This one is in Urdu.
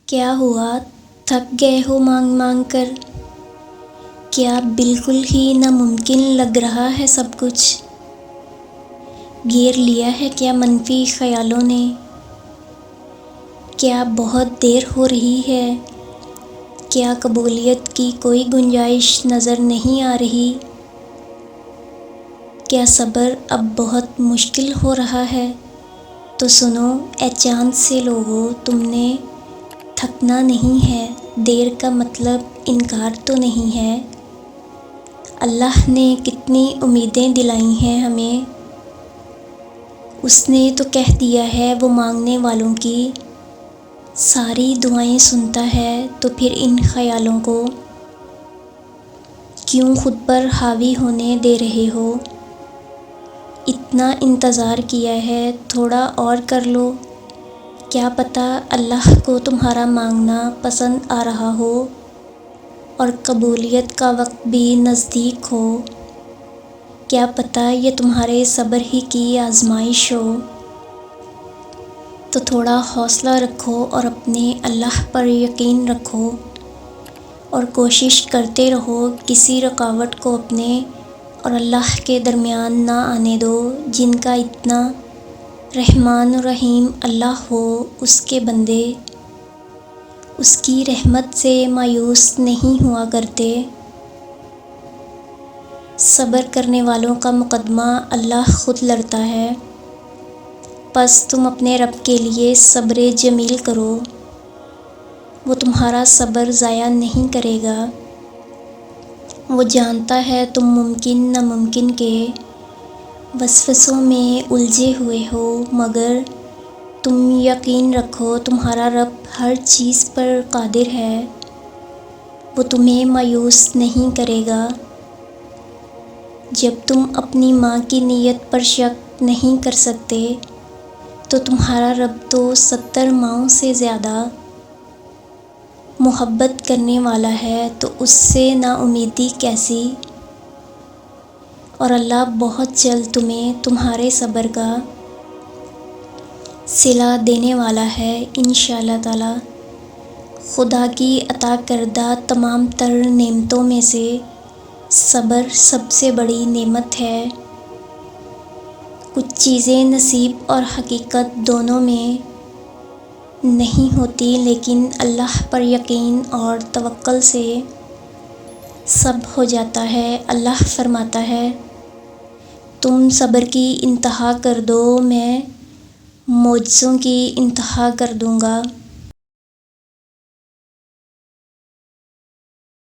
کیا ہوا؟ تھک گئے ہو مانگ مانگ کر؟ کیا بالکل ہی ناممکن لگ رہا ہے سب کچھ؟ گھیر لیا ہے کیا منفی خیالوں نے؟ کیا بہت دیر ہو رہی ہے؟ کیا قبولیت کی کوئی گنجائش نظر نہیں آ رہی؟ کیا صبر اب بہت مشکل ہو رہا ہے؟ تو سنو اے چاند سے لوگو، تم نے تھکنا نہیں ہے۔ دیر کا مطلب انکار تو نہیں ہے۔ اللہ نے کتنی امیدیں دلائی ہیں ہمیں، اس نے تو کہہ دیا ہے وہ مانگنے والوں کی ساری دعائیں سنتا ہے، تو پھر ان خیالوں کو کیوں خود پر حاوی ہونے دے رہے ہو؟ اتنا انتظار کیا ہے، تھوڑا اور کر لو۔ کیا پتہ اللہ کو تمہارا مانگنا پسند آ رہا ہو اور قبولیت کا وقت بھی نزدیک ہو۔ کیا پتہ یہ تمہارے صبر ہی کی آزمائش ہو۔ تو تھوڑا حوصلہ رکھو اور اپنے اللہ پر یقین رکھو اور کوشش کرتے رہو، کسی رکاوٹ کو اپنے اور اللہ کے درمیان نہ آنے دو۔ جن کا اتنا رحمان و رحیم اللہ ہو، اس کے بندے اس کی رحمت سے مایوس نہیں ہوا کرتے۔ صبر کرنے والوں کا مقدمہ اللہ خود لڑتا ہے، پس تم اپنے رب کے لیے صبر جمیل کرو، وہ تمہارا صبر ضائع نہیں کرے گا۔ وہ جانتا ہے تم ممکن ناممکن کے وسوسوں میں الجھے ہوئے ہو، مگر تم یقین رکھو تمہارا رب ہر چیز پر قادر ہے، وہ تمہیں مایوس نہیں کرے گا۔ جب تم اپنی ماں کی نیت پر شک نہیں کر سکتے، تو تمہارا رب تو 70 ماؤں سے زیادہ محبت کرنے والا ہے، تو اس سے نا امیدی کیسی؟ اور اللہ بہت جلد تمہیں تمہارے صبر کا صلہ دینے والا ہے انشاءاللہ تعالی۔ خدا کی عطا کردہ تمام تر نعمتوں میں سے صبر سب سے بڑی نعمت ہے۔ کچھ چیزیں نصیب اور حقیقت دونوں میں نہیں ہوتی، لیکن اللہ پر یقین اور توکل سے سب ہو جاتا ہے۔ اللہ فرماتا ہے، تم صبر کی انتہا کر دو، میں معجزوں کی انتہا کر دوں گا۔